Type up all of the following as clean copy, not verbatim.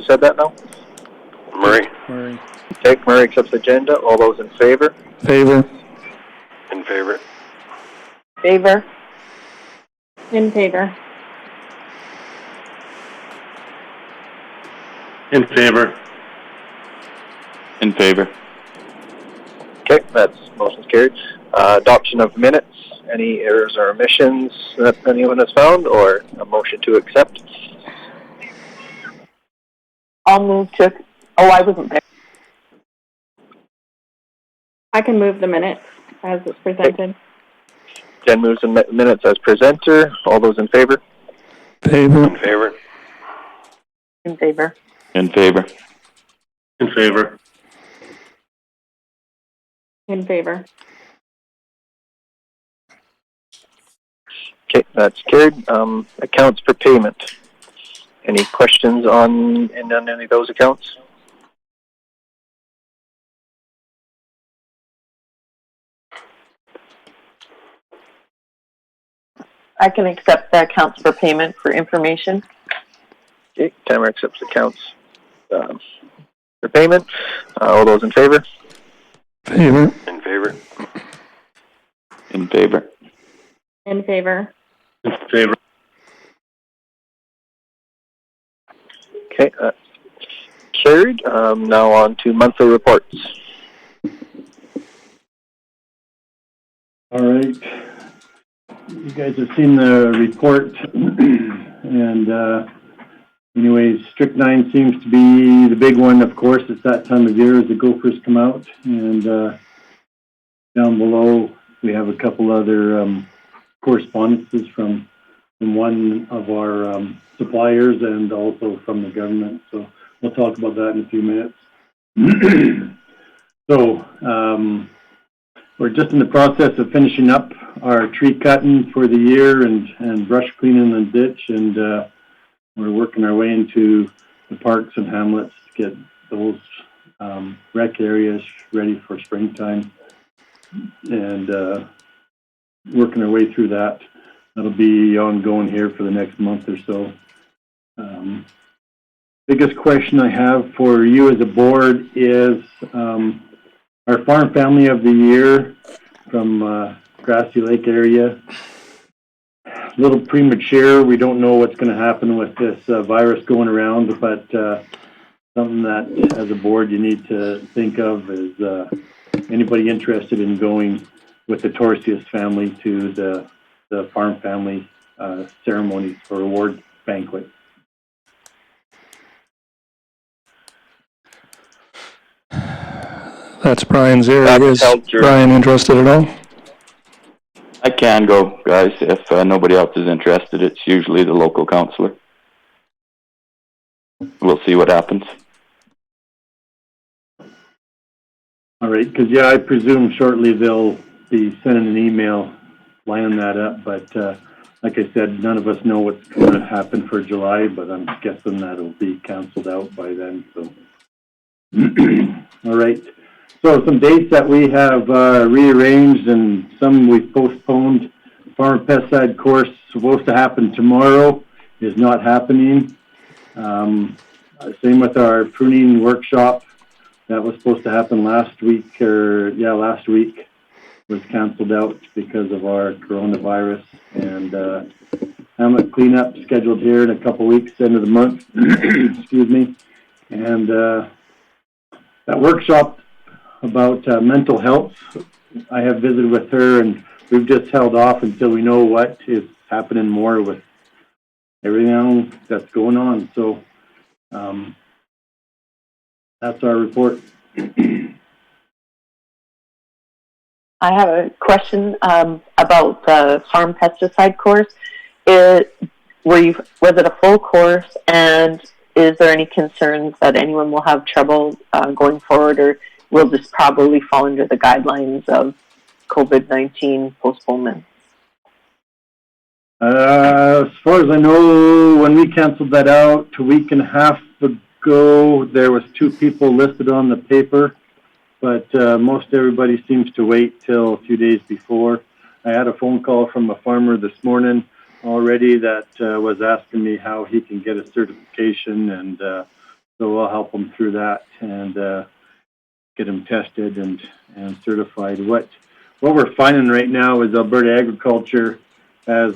said that now? Murray. Murray. Okay, Murray accepts the agenda. All those in favor? Favor. In favor. Favor. In favor. In favor. In favor. Okay, that's motion's carried. Adoption of minutes. Any errors or omissions that anyone has found, or a motion to accept? I'll move to. Oh, I wasn't there. I can move the minutes as it's presented. Jen moves the minutes as presenter. All those in favor? Favor. In favor. In favor. In favor. In favor. In favor. Okay, that's carried. Accounts for payment. Any questions on any of those accounts? I can accept the accounts for payment for information. Okay, Tamara accepts accounts for payment. All those in favor? Favor. In favor. In favor. In favor. In favor. Okay, carried. Now on to monthly reports. All right. You guys have seen the report, and anyways, strychnine seems to be the big one. Of course, it's that time of year as the gophers come out, and down below we have a couple other correspondences from one of our suppliers and also from the government. So we'll talk about that in a few minutes. So we're just in the process of finishing up our tree cutting for the year and brush cleaning the ditch, and we're working our way into the parks and hamlets to get those rec areas ready for springtime, and working our way through that. That'll be ongoing here for the next month or so. Biggest question I have for you as a board is our farm family of the year from Grassy Lake area. A little premature. We don't know what's going to happen with this virus going around, but something that as a board you need to think of is anybody interested in going with the Torsius family to the farm family ceremonies for award banquet. That's Brian's area. Is Brian interested at all? I can go, guys. If nobody else is interested, it's usually the local councillor. We'll see what happens. All right, because I presume shortly they'll be sending an email lining that up, but like I said, none of us know what's going to happen for July, but I'm guessing that'll be canceled out by then. So, all right. So some dates that we have rearranged and some we've postponed. Farm pesticide course supposed to happen tomorrow is not happening. Same with our pruning workshop that was supposed to happen last week, last week was canceled out because of our coronavirus. And hamlet cleanup scheduled here in a couple weeks, end of the month. Excuse me. And that workshop about mental health, I have visited with her, and we've just held off until we know what is happening more with everything that's going on. So that's our report. I have a question about the farm pesticide course. Was it a full course, and is there any concerns that anyone will have trouble going forward, or will this probably fall under the guidelines of COVID-19 postponement? As far as I know, when we canceled that out a week and a half ago, there was 2 people listed on the paper, but most everybody seems to wait till a few days before. I had a phone call from a farmer this morning already that was asking me how he can get a certification, and so So we'll help them through that and get them tested and certified. What we're finding right now is Alberta Agriculture has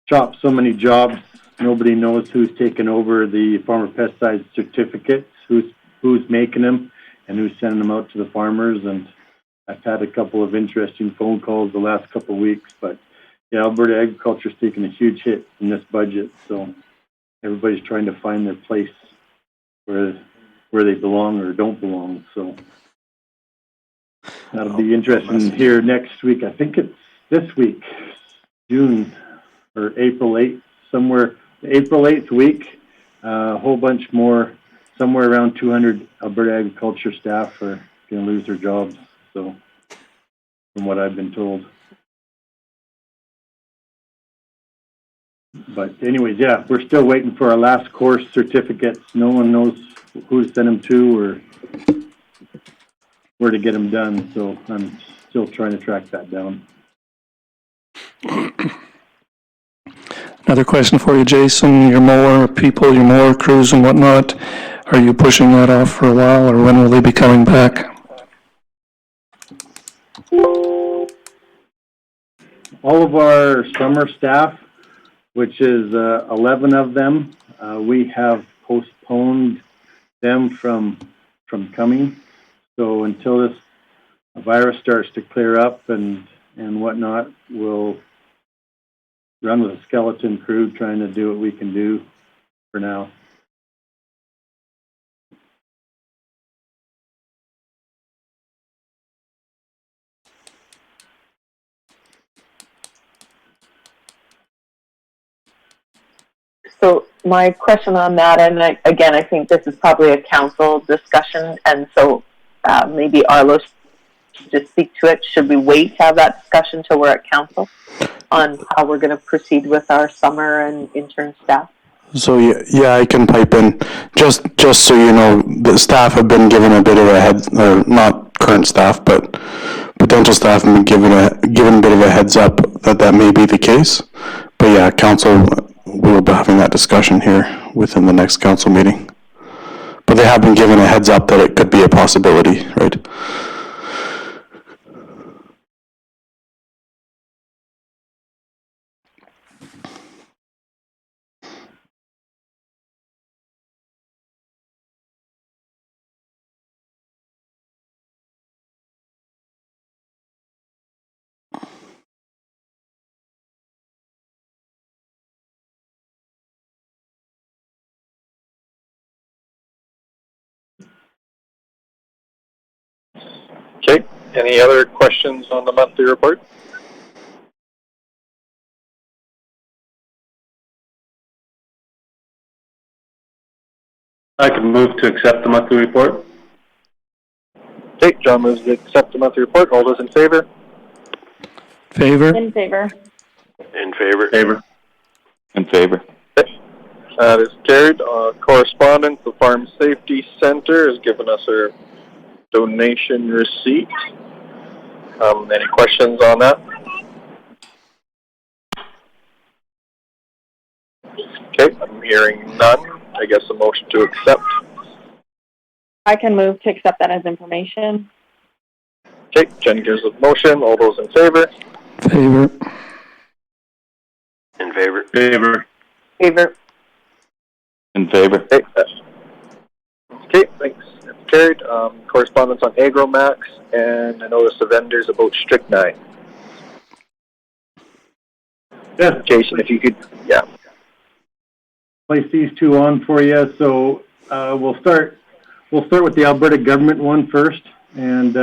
chopped so many jobs. Nobody knows who's taken over the farmer pesticide certificates, who's making them, and who's sending them out to the farmers. And I've had a couple of interesting phone calls the last couple of weeks, but yeah, Alberta Agriculture's taken a huge hit in this budget, so everybody's trying to find their place where they belong or don't belong. So that'll be interesting here next week. I think it's this week, June or April 8th, somewhere. April 8th week, a whole bunch more, somewhere around 200 Alberta Agriculture staff are going to lose their jobs. So, from what I've been told. But anyways, yeah, we're still waiting for our last course certificates. No one knows who to send them to or where to get them done. So I'm still trying to track that down. Another question for you, Jason. Your mower people, your mower crews and whatnot, are you pushing that off for a while, or when will they be coming back? All of our summer staff, which is 11 of them, we have postponed them from coming. So until this virus starts to clear up and whatnot, we'll run with a skeleton crew trying to do what we can do for now. So my question on that, and again, I think this is probably a council discussion, and so maybe Arlo should just speak to it. Should we wait to have that discussion till we're at council on how we're going to proceed with our summer and intern staff? So yeah, I can pipe in. Just so you know, the staff have been given a bit of a heads, or not current staff, but potential staff have been given a bit of a heads up that may be the case. But yeah, council will be having that discussion here within the next council meeting. But they have been given a heads up that it could be a possibility, right? Okay, any other questions on the monthly report? I can move to accept the monthly report. Okay, John moves to accept the monthly report. All those in favor? Favor? In favor. In favor. Favor. In favor. Okay. That is carried. Correspondence, the Farm Safety Center has given us our donation receipt. Any questions on that? Okay, I'm hearing none. I guess a motion to accept. I can move to accept that as information. Okay, Jen gives a motion. All those in favor? Favor? In favor. Favor. Favor. In favor. Okay, okay, thanks. That's carried. Correspondence on AgroMax, and I noticed the vendors about strychnine. Yeah. Jason, if you could, yeah. Place these two on for you. So we'll start with the Alberta government one first, and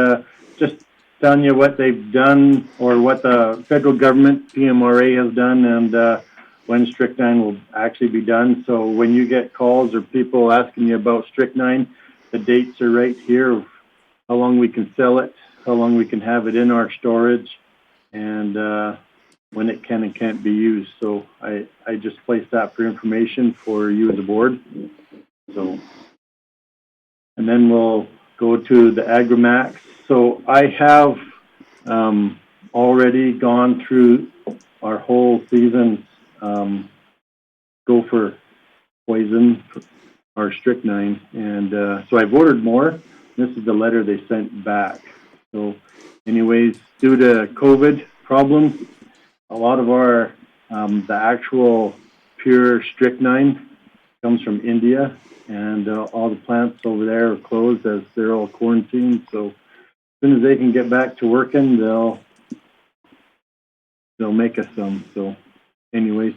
just telling you what they've done or what the federal government PMRA has done, and when strychnine will actually be done. So when you get calls or people asking you about strychnine, the dates are right here of how long we can sell it, how long we can have it in our storage, and when it can and can't be used. So I just placed that for information for you as a board. So, and then we'll go to the AgroMax. So I have already gone through our whole season's gopher poison or strychnine. And so I've ordered more. This is the letter they sent back. So anyways, due to COVID problems, a lot of our, the actual pure strychnine comes from India, and all the plants over there are closed as they're all quarantined. So as soon as they can get back to working, they'll make us some. So anyways,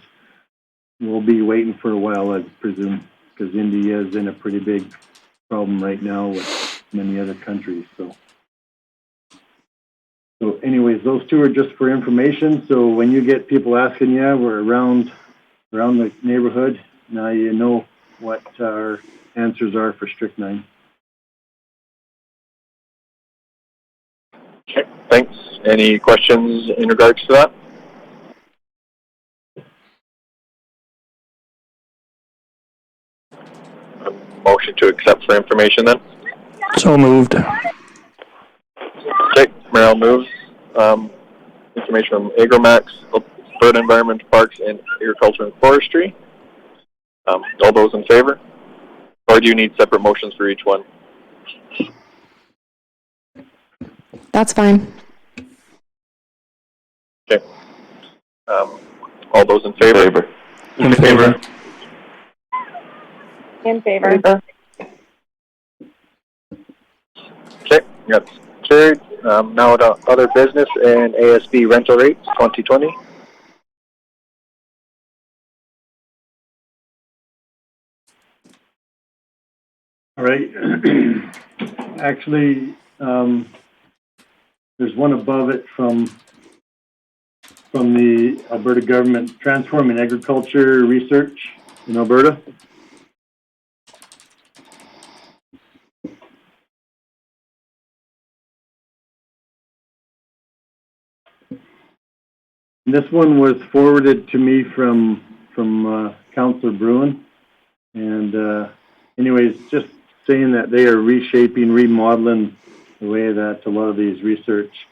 we'll be waiting for a while, I presume, because India is in a pretty big problem right now with many other countries. So anyways, those two are just for information. So when you get people asking you, we're around the neighborhood, now you know what our answers are for strychnine. Okay, thanks. Any questions in regards to that? A motion to accept for information then? So moved. Okay, Merrill moves. Information from Agromax, Bird Environment, Parks, and Agriculture and Forestry. All those in favor? Or do you need separate motions for each one? That's fine. Okay. All those in favor? In favor. In favor. Okay, that's carried. Now to other business and ASB rental rates 2020. All right. Actually, there's one above it from the Alberta government, Transforming Agriculture Research in Alberta. This one was forwarded to me from Councillor Bruin, and anyways, just saying that they are reshaping, remodeling the way that a lot of these research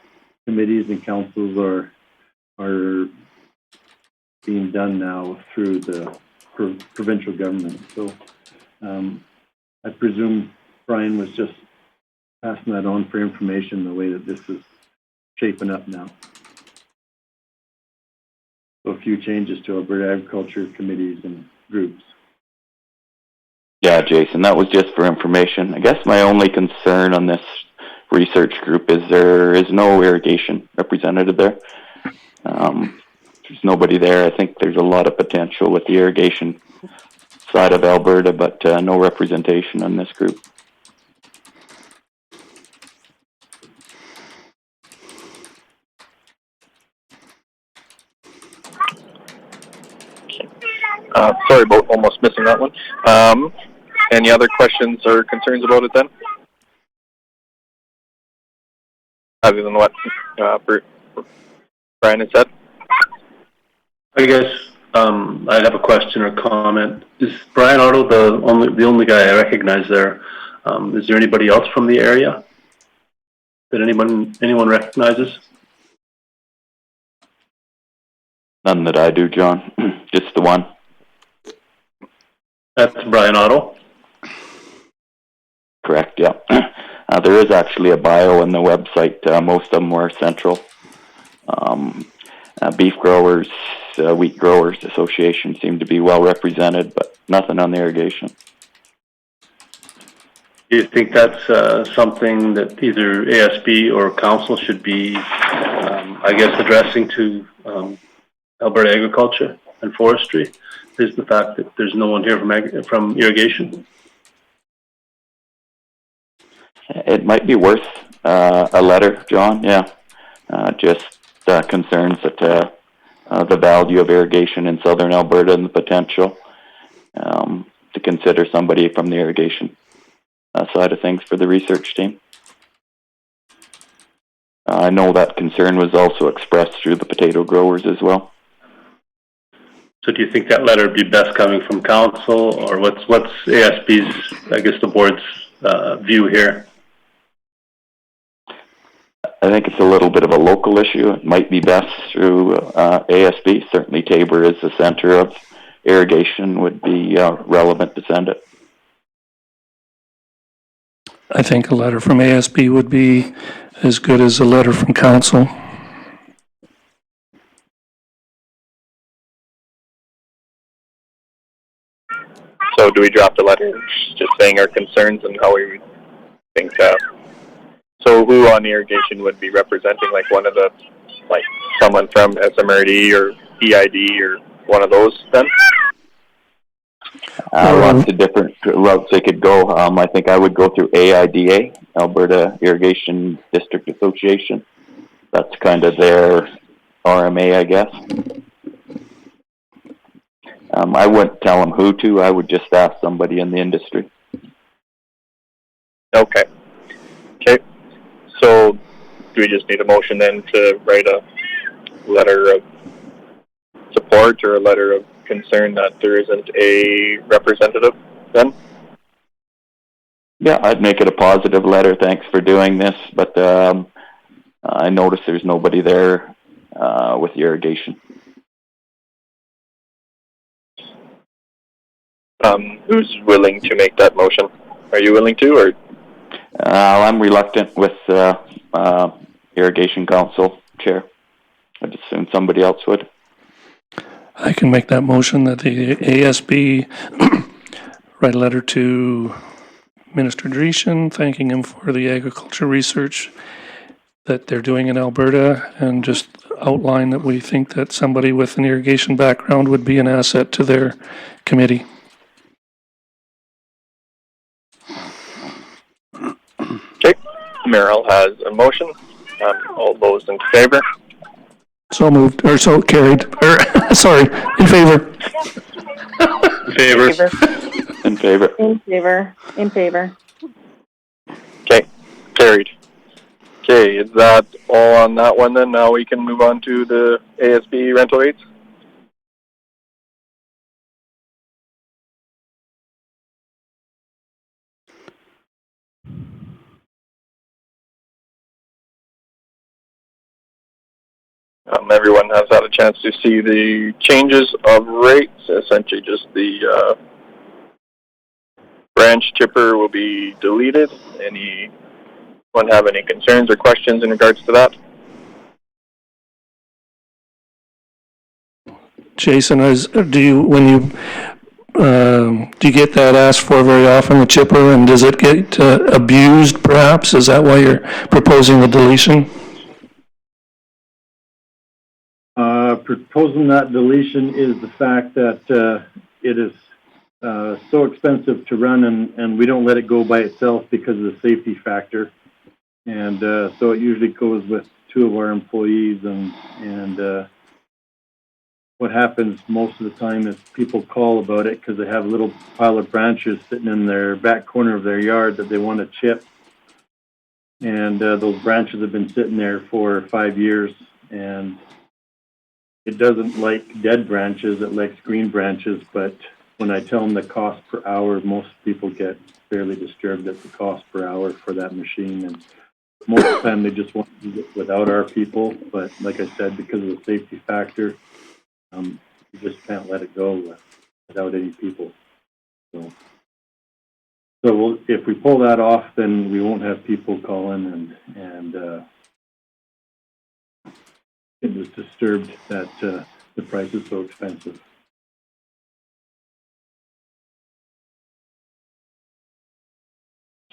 committees and councils are being done now through the provincial government. So I presume Brian was just passing that on for information, the way that this is shaping up now. So a few changes to Alberta agriculture committees and groups. Yeah, Jason, that was just for information. I guess my only concern on this research group is there is no irrigation representative there. There's nobody there. I think there's a lot of potential with the irrigation side of Alberta, but no representation on this group. Sorry about almost missing that one. Any other questions or concerns about it then? Other than what Brian had said? I guess I'd have a question or comment. Is Brian Otto the only guy I recognize there? Is there anybody else from the area that anyone recognizes? None that I do, John. Just the one. That's Brian Otto. Correct, yeah. There is actually a bio on the website. Most of them were central. Beef growers, wheat growers association seem to be well represented, but nothing on the irrigation. Do you think that's something that either ASB or council should be, I guess, addressing to Alberta Agriculture and Forestry? Is the fact that there's no one here from irrigation? It might be worth a letter, John. Yeah, just concerns that the value of irrigation in southern Alberta and the potential to consider somebody from the irrigation side of things for the research team. I know that concern was also expressed through the potato growers as well. So do you think that letter would be best coming from council, or what's ASB's, I guess, the board's view here? I think it's a little bit of a local issue. It might be best through ASB. Certainly Tabor is the center of irrigation would be relevant to send it. I think a letter from ASB would be as good as a letter from council. So do we draft a letter just saying our concerns and how we would think, so who on irrigation would be representing, like one of the, like someone from SMRD or EID or one of those then? Lots of different routes they could go. I think I would go through AIDA, Alberta Irrigation District Association. That's kind of their RMA, I guess. I wouldn't tell them who to. I would just ask somebody in the industry. Okay. Okay. So do we just need a motion then to write a letter of support or a letter of concern that there isn't a representative then? Yeah, I'd make it a positive letter. Thanks for doing this, but I noticed there's nobody there with irrigation. Who's willing to make that motion? Are you willing to, or? I'm reluctant with Irrigation Council Chair. I'd assume somebody else would. I can make that motion that the ASB write a letter to Minister Dreeshen, thanking him for the agriculture research that they're doing in Alberta, and just outline that we think that somebody with an irrigation background would be an asset to their committee. Okay, Merrill has a motion. All those in favor? So moved, or so carried, or, sorry, in favor. In favor. In favor. In favor. In favor. Okay, carried. Okay, is that all on that one then? Now we can move on to the ASB rental rates? Everyone has had a chance to see the changes of rates. Essentially just the branch chipper will be deleted. Anyone have any concerns or questions in regards to that? Jason, do you get that asked for very often, the chipper, and does it get abused perhaps? Is that why you're proposing the deletion? Proposing that deletion is the fact that it is so expensive to run, and we don't let it go by itself because of the safety factor. And so it usually goes with two of our employees, and what happens most of the time is people call about it because they have a little pile of branches sitting in their back corner of their yard that they want to chip. And those branches have been sitting there for 5 years, and it doesn't like dead branches, it likes green branches. But when I tell them the cost per hour, most people get fairly disturbed at the cost per hour for that machine. And most of the time they just want to use it without our people. But like I said, because of the safety factor, you just can't let it go without any people. So if we pull that off, then we won't have people calling and it was disturbed that the price is so expensive.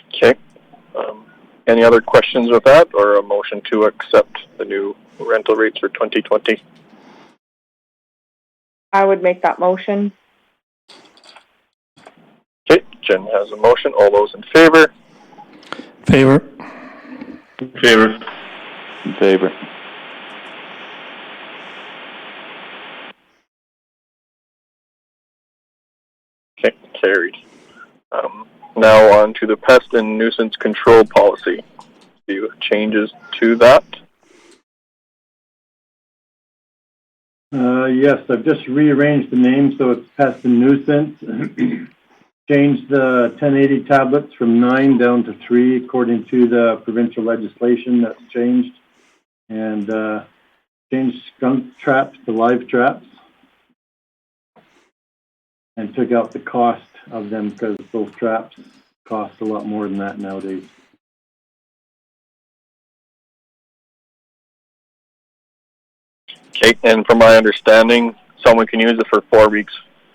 Okay. Any other questions with that, or a motion to accept the new rental rates for 2020? I would make that motion. Okay, Jen has a motion. All those in favor? Favor. In favor. In favor. Okay, carried. Now on to the pest and nuisance control policy. Few changes to that. Yes, I've just rearranged the name so it's pest and nuisance. Changed the 1080 tablets from 9 down to 3 according to the provincial legislation that's changed. And changed skunk traps to live traps. and took out the cost of them because those traps cost a lot more than that nowadays. Okay, and from my understanding, someone can use it for 4 weeks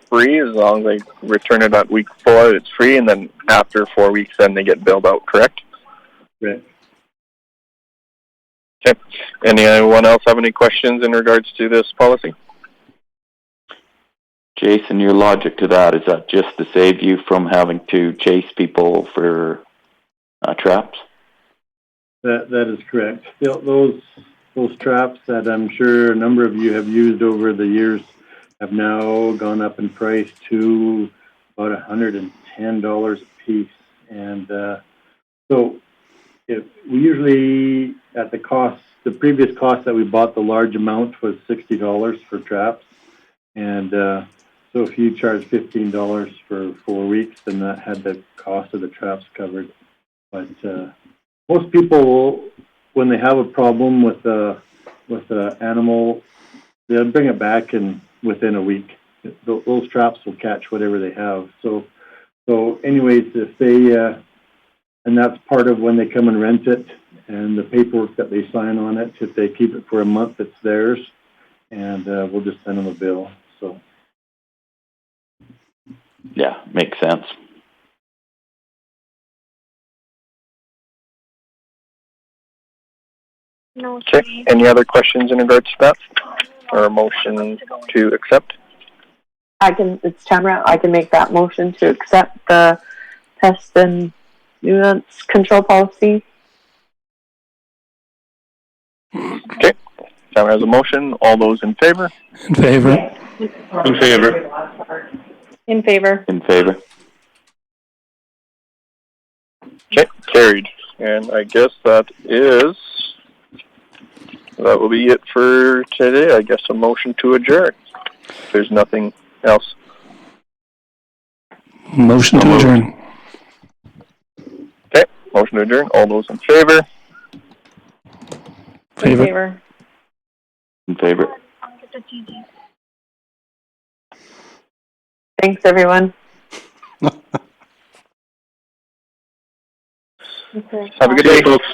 free. As long as they return it at week 4, it's free, and then after 4 weeks, then they get billed out, correct? Right. Okay. Anyone else have any questions in regards to this policy? Jason, your logic to that, is that just to save you from having to chase people for traps? That is correct. Those traps that I'm sure a number of you have used over the years have now gone up in price to about $110 a piece. And so if we usually, at the cost, the previous cost that we bought the large amount was $60 for traps. And so if you charge $15 for 4 weeks, then that had the cost of the traps covered. But most people, when they have a problem with the animal, they'll bring it back within a week. Those traps will catch whatever they have. So anyways, if they and that's part of when they come and rent it, and the paperwork that they sign on it. If they keep it for a month, it's theirs, and we'll just send them a bill. So Yeah, makes sense. Okay. Any other questions in regards to that? Or a motion to accept? It's Tamara. I can make that motion to accept the pest and nuisance control policy. Okay. Tamara has a motion. All those in favor? In favor? In favor. In favor. In favor. Okay, carried. And I guess that will be it for today. I guess a motion to adjourn. If there's nothing else. Motion to adjourn. Okay, motion to adjourn. All those in favor? In favor. In favor. Thanks, everyone. Have a good day, folks.